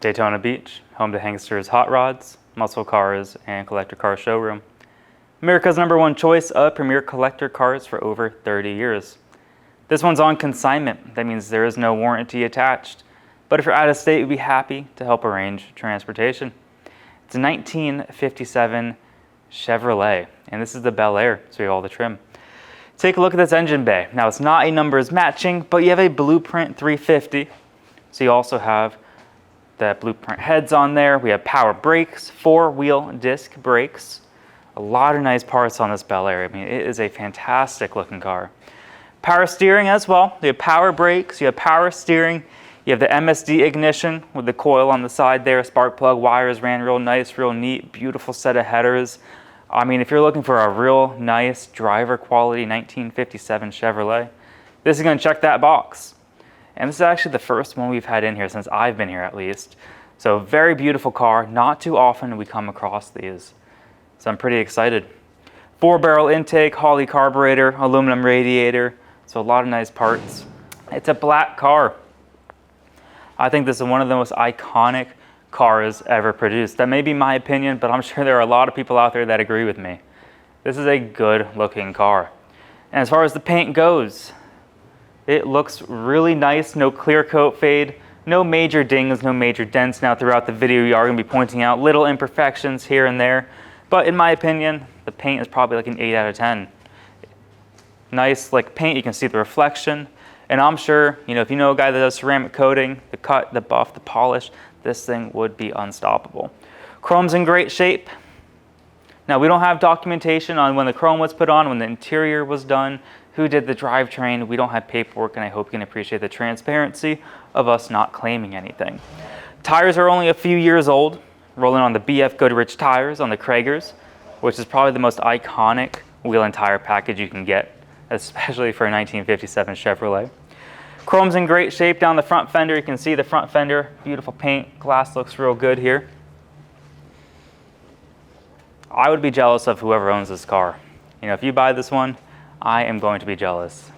Daytona Beach, home to Hanksters hot rods, muscle cars, and collector car showroom. America's #1 choice of premier collector cars for over 30 years. This one's on consignment. That means there is no warranty attached. But if you're out of state, we'd be happy to help arrange transportation. It's a 1957 Chevrolet, and this is the Belair, so you have all the trim. Take a look at this engine bay. Now, it's not a numbers matching, but you have a Blueprint 350. So you also have the Blueprint heads on there. We have power brakes, 4-wheel disc brakes. A lot of nice parts on this Belair. I mean, it is a fantastic looking car. Power steering as well. You have power brakes, you have power steering, you have the MSD ignition with the coil on the side there. Spark plug wires ran real nice, real neat, beautiful set of headers. I mean, if you're looking for a real nice driver quality 1957 Chevrolet, this is going to check that box. And this is actually the first one we've had in here since I've been here, at least. So very beautiful car. Not too often we come across these. So I'm pretty excited. 4-barrel intake, Holley carburetor, aluminum radiator. So a lot of nice parts. It's a black car. I think this is one of the most iconic cars ever produced. That may be my opinion, but I'm sure there are a lot of people out there that agree with me. This is a good looking car. And as far as the paint goes, it looks really nice. No clear coat fade, no major dings, no major dents. Now throughout the video you are going to be pointing out little imperfections here and there, but in my opinion the paint is probably like an 8 out of 10. Nice like paint, you can see the reflection, and I'm sure, you know, if you know a guy that does ceramic coating, the cut, the buff, the polish, this thing would be unstoppable. Chrome's in great shape. Now we don't have documentation on when the chrome was put on, when the interior was done, who did the drivetrain. We don't have paperwork, and I hope you can appreciate the transparency of us not claiming anything. Tires are only a few years old, rolling on the BF Goodrich tires on the Kragers, which is probably the most iconic wheel and tire package you can get, especially for a 1957 Chevrolet. Chrome's in great shape down the front fender. You can see the front fender, beautiful paint, glass looks real good here. I would be jealous of whoever owns this car. You know, if you buy this one, I am going to be jealous.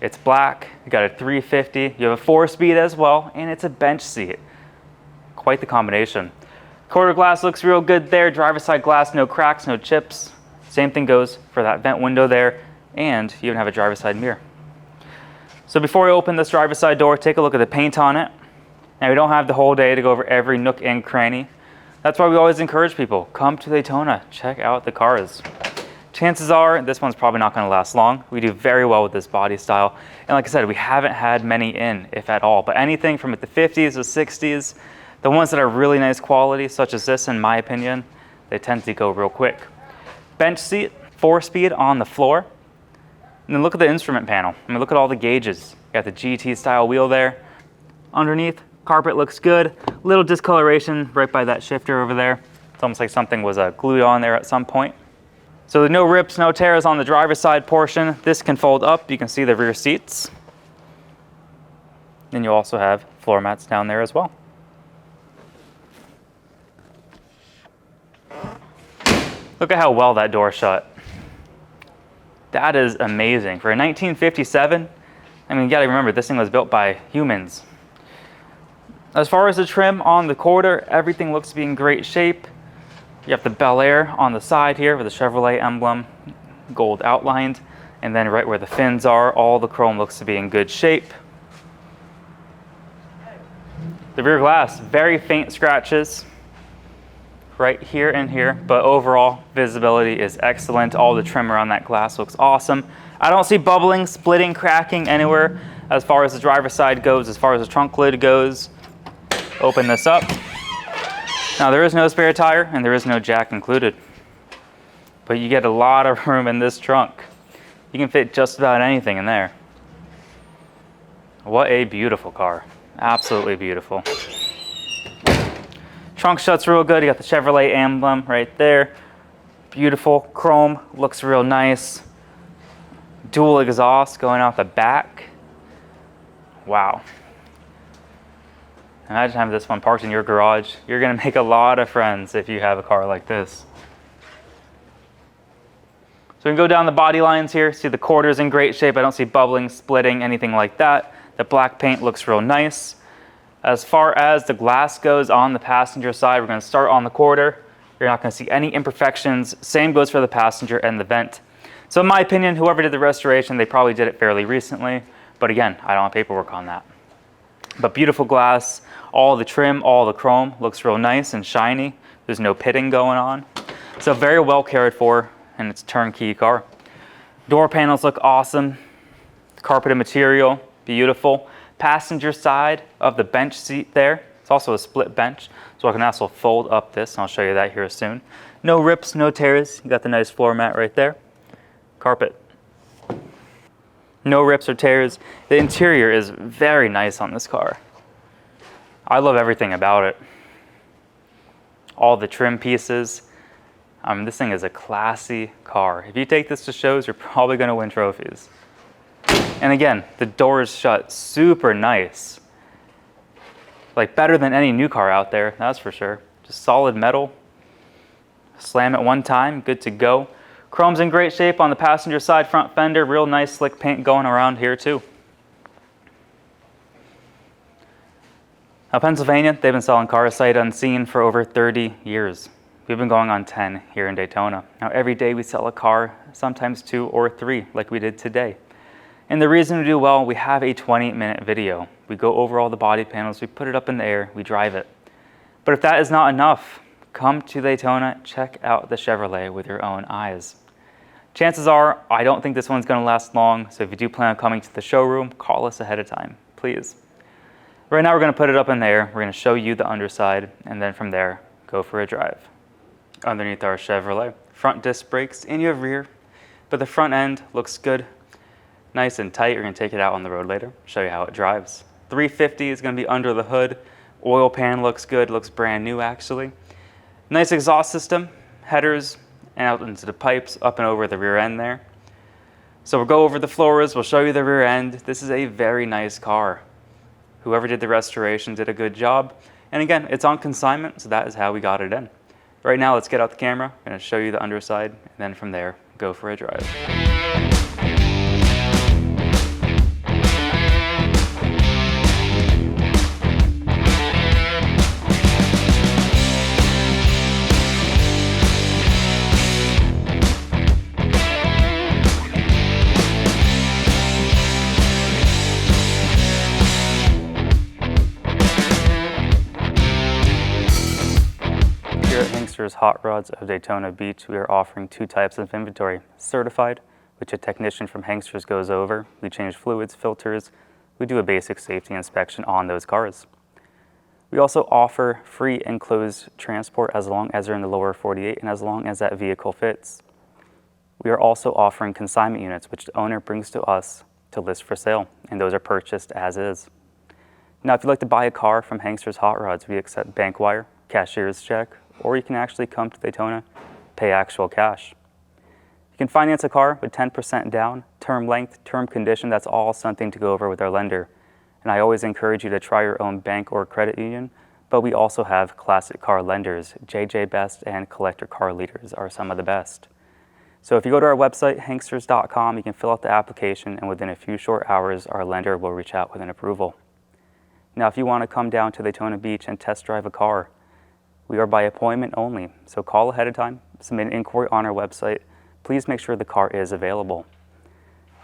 It's black, you got a 350, you have a 4-speed as well, and it's a bench seat. Quite the combination. Quarter glass looks real good there, driver's side glass, no cracks, no chips. Same thing goes for that vent window there, and you even have a driver's side mirror. So before we open this driver's side door, take a look at the paint on it. Now we don't have the whole day to go over every nook and cranny. That's why we always encourage people, come to Daytona, check out the cars. Chances are this one's probably not going to last long. We do very well with this body style. And like I said, we haven't had many in, if at all. But anything from the 50s or 60s, the ones that are really nice quality, such as this, in my opinion, they tend to go real quick. Bench seat, 4-speed on the floor. And then look at the instrument panel. I mean, look at all the gauges. You got the GT style wheel there. Underneath, carpet looks good. Little discoloration right by that shifter over there. It's almost like something was glued on there at some point. So no rips, no tears on the driver's side portion. This can fold up. You can see the rear seats. And you also have floor mats down there as well. Look at how well that door shut. That is amazing. For a 1957, I mean, you gotta remember, this thing was built by humans. As far as the trim on the quarter, everything looks to be in great shape. You have the Belair on the side here with the Chevrolet emblem, gold outlined. And then right where the fins are, all the chrome looks to be in good shape. The rear glass, very faint scratches right here and here, but overall visibility is excellent. All the trim around that glass looks awesome. I don't see bubbling, splitting, cracking anywhere as far as the driver's side goes. As far as the trunk lid goes, open this up. Now there is no spare tire and there is no jack included, but you get a lot of room in this trunk. You can fit just about anything in there. What a beautiful car. Absolutely beautiful. Trunk shuts real good. You got the Chevrolet emblem right there. Beautiful chrome, looks real nice. Dual exhaust going out the back. Wow. Imagine having this one parked in your garage. You're gonna make a lot of friends if you have a car like this. So we can go down the body lines here. See the quarter's in great shape. I don't see bubbling, splitting, anything like that. The black paint looks real nice. As far as the glass goes on the passenger side, we're going to start on the quarter. You're not going to see any imperfections. Same goes for the passenger and the vent. So in my opinion, whoever did the restoration, they probably did it fairly recently. But again, I don't have paperwork on that. But beautiful glass, all the trim, all the chrome, looks real nice and shiny. There's no pitting going on. So very well cared for, and it's a turnkey car. Door panels look awesome. Carpeted material, beautiful. Passenger side of the bench seat there. It's also a split bench, so I can also fold up this, and I'll show you that here soon. No rips, no tears. You got the nice floor mat right there. Carpet. No rips or tears. The interior is very nice on this car. I love everything about it. All the trim pieces. This thing is a classy car. If you take this to shows, you're probably going to win trophies. And again, the doors shut super nice. Like better than any new car out there, that's for sure. Just solid metal. Slam it one time, good to go. Chrome's in great shape on the passenger side front fender. Real nice slick paint going around here too. Now Pennsylvania, they've been selling cars sight unseen for over 30 years. We've been going on 10 here in Daytona. Now every day we sell a car, sometimes 2 or 3 like we did today. And the reason we do well, we have a 20-minute video. We go over all the body panels, we put it up in the air, we drive it. But if that is not enough, come to Daytona, check out the Chevrolet with your own eyes. Chances are, I don't think this one's gonna last long, so if you do plan on coming to the showroom, call us ahead of time, please. Right now we're gonna put it up in the air, we're gonna show you the underside, and then from there, go for a drive. Underneath our Chevrolet, front disc brakes in your rear, but the front end looks good. Nice and tight. We're going to take it out on the road later, show you how it drives. 350 is going to be under the hood. Oil pan looks good, looks brand new actually. Nice exhaust system, headers, and out into the pipes, up and over the rear end there. So we'll go over the floors, we'll show you the rear end. This is a very nice car. Whoever did the restoration did a good job. And again, it's on consignment, so that is how we got it in. Right now, let's get out the camera. I'm going to show you the underside, and then from there, go for a drive. Hanksters Hot Rods of Daytona Beach, we are offering 2 types of inventory. Certified, which a technician from Hanksters goes over. We change fluids, filters. We do a basic safety inspection on those cars. We also offer free enclosed transport as long as they're in the lower 48 and as long as that vehicle fits. We are also offering consignment units, which the owner brings to us to list for sale, and those are purchased as is. Now, if you'd like to buy a car from Hanksters Hot Rods, we accept bank wire, cashier's check, or you can actually come to Daytona, pay actual cash. You can finance a car with 10% down, term length, term condition. That's all something to go over with our lender. And I always encourage you to try your own bank or credit union, but we also have classic car lenders. JJ Best and Collector Car Leaders are some of the best. So if you go to our website, hanksters.com, you can fill out the application, and within a few short hours, our lender will reach out with an approval. Now, if you want to come down to Daytona Beach and test drive a car, we are by appointment only, so call ahead of time, submit an inquiry on our website. Please make sure the car is available.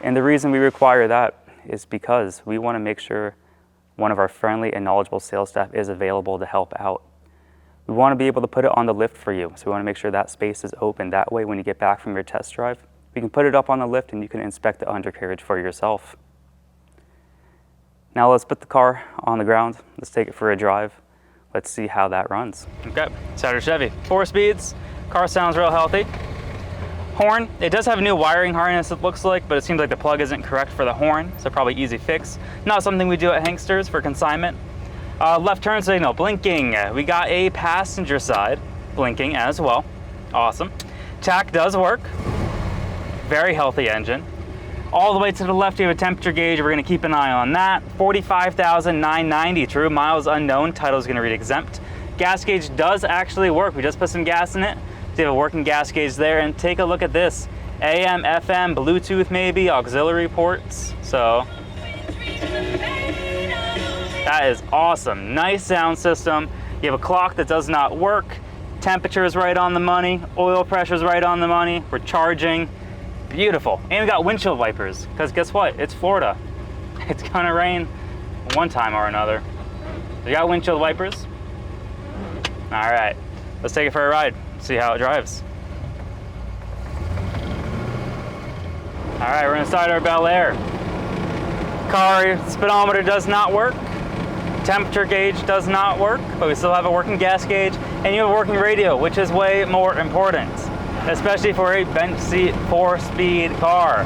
And the reason we require that is because we want to make sure one of our friendly and knowledgeable sales staff is available to help out. We want to be able to put it on the lift for you, so we want to make sure that space is open. That way, when you get back from your test drive, we can put it up on the lift and you can inspect the undercarriage for yourself. Now let's put the car on the ground. Let's take it for a drive. Let's see how that runs. Okay, start our Chevy. 4 speeds, car sounds real healthy. Horn, it does have a new wiring harness it looks like, but it seems like the plug isn't correct for the horn, so probably easy fix. Not something we do at Hanksters for consignment. Left turn signal, blinking. We got a passenger side blinking as well. Awesome. Tach does work. Very healthy engine. All the way to the left, you have a temperature gauge. We're gonna keep an eye on that. 45,990 true, miles unknown. Title's gonna read exempt. Gas gauge does actually work. We just put some gas in it. So you have a working gas gauge there, and take a look at this. AM, FM, Bluetooth maybe, auxiliary ports. So That is awesome. Nice sound system. You have a clock that does not work. Temperature is right on the money. Oil pressure is right on the money. We're charging. Beautiful. And we got windshield wipers, because guess what? It's Florida. It's gonna rain one time or another. We got windshield wipers. All right, let's take it for a ride, see how it drives. All right, we're gonna start our Belair. Car speedometer does not work. Temperature gauge does not work, but we still have a working gas gauge, and you have a working radio, which is way more important, especially for a bench seat 4-speed car.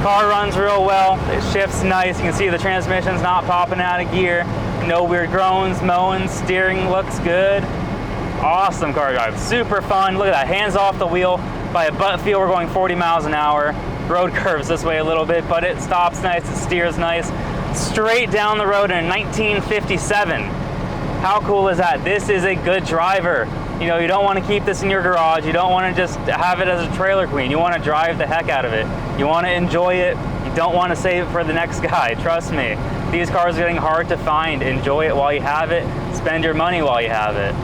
Car runs real well, it shifts nice. You can see the transmission's not popping out of gear. No weird groans, moans, steering looks good. Awesome car drive, super fun. Look at that, hands off the wheel. By a butt feel, we're going 40 miles an hour. Road curves this way a little bit, but it stops nice, it steers nice. Straight down the road in 1957. How cool is that? This is a good driver. You know, you don't want to keep this in your garage. You don't want to just have it as a trailer queen. You want to drive the heck out of it. You want to enjoy it. You don't want to save it for the next guy. Trust me. These cars are getting hard to find. Enjoy it while you have it. Spend your money while you have it.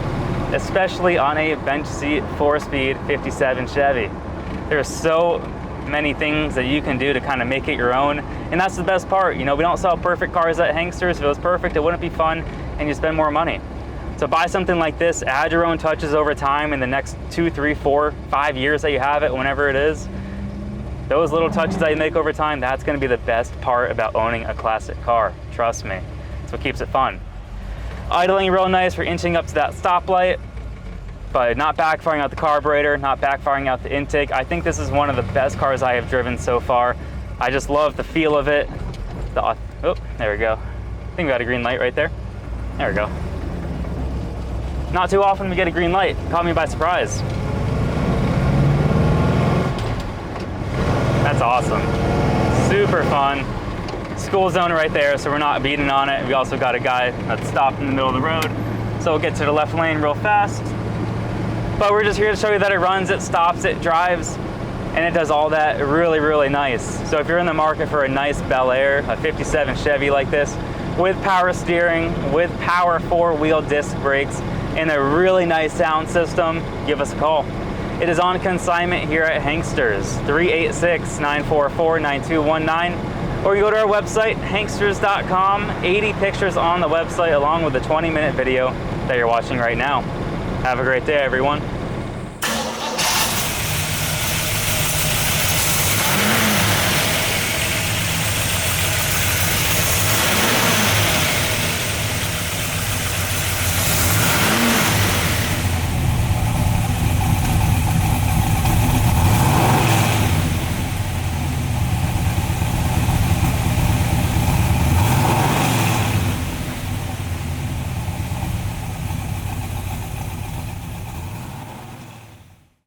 Especially on a bench seat 4-speed 57 Chevy. There's so many things that you can do to kind of make it your own, and that's the best part. You know, we don't sell perfect cars at Hanksters. If it was perfect, it wouldn't be fun, and you spend more money. So buy something like this, add your own touches over time in the next 2, 3, 4, 5 years that you have it, whenever it is. Those little touches that you make over time, that's going to be the best part about owning a classic car. Trust me, that's what keeps it fun. Idling real nice for inching up to that stoplight, but not backfiring out the carburetor, not backfiring out the intake. I think this is one of the best cars I have driven so far. I just love the feel of it. Oh, there we go. I think we got a green light right there. There we go. Not too often we get a green light. Caught me by surprise. That's awesome. Super fun. School zone right there, so we're not beating on it. We also got a guy that's stopped in the middle of the road, so we'll get to the left lane real fast. But we're just here to show you that it runs, it stops, it drives, and it does all that really, really nice. So if you're in the market for a nice Belair, a 57 Chevy like this, with power steering, with power 4-wheel disc brakes, and a really nice sound system, give us a call. It is on consignment here at Hanksters, 386-944-9219, or you go to our website, hanksters.com, 80 pictures on the website along with a 20-minute video that you're watching right now. Have a great day, everyone.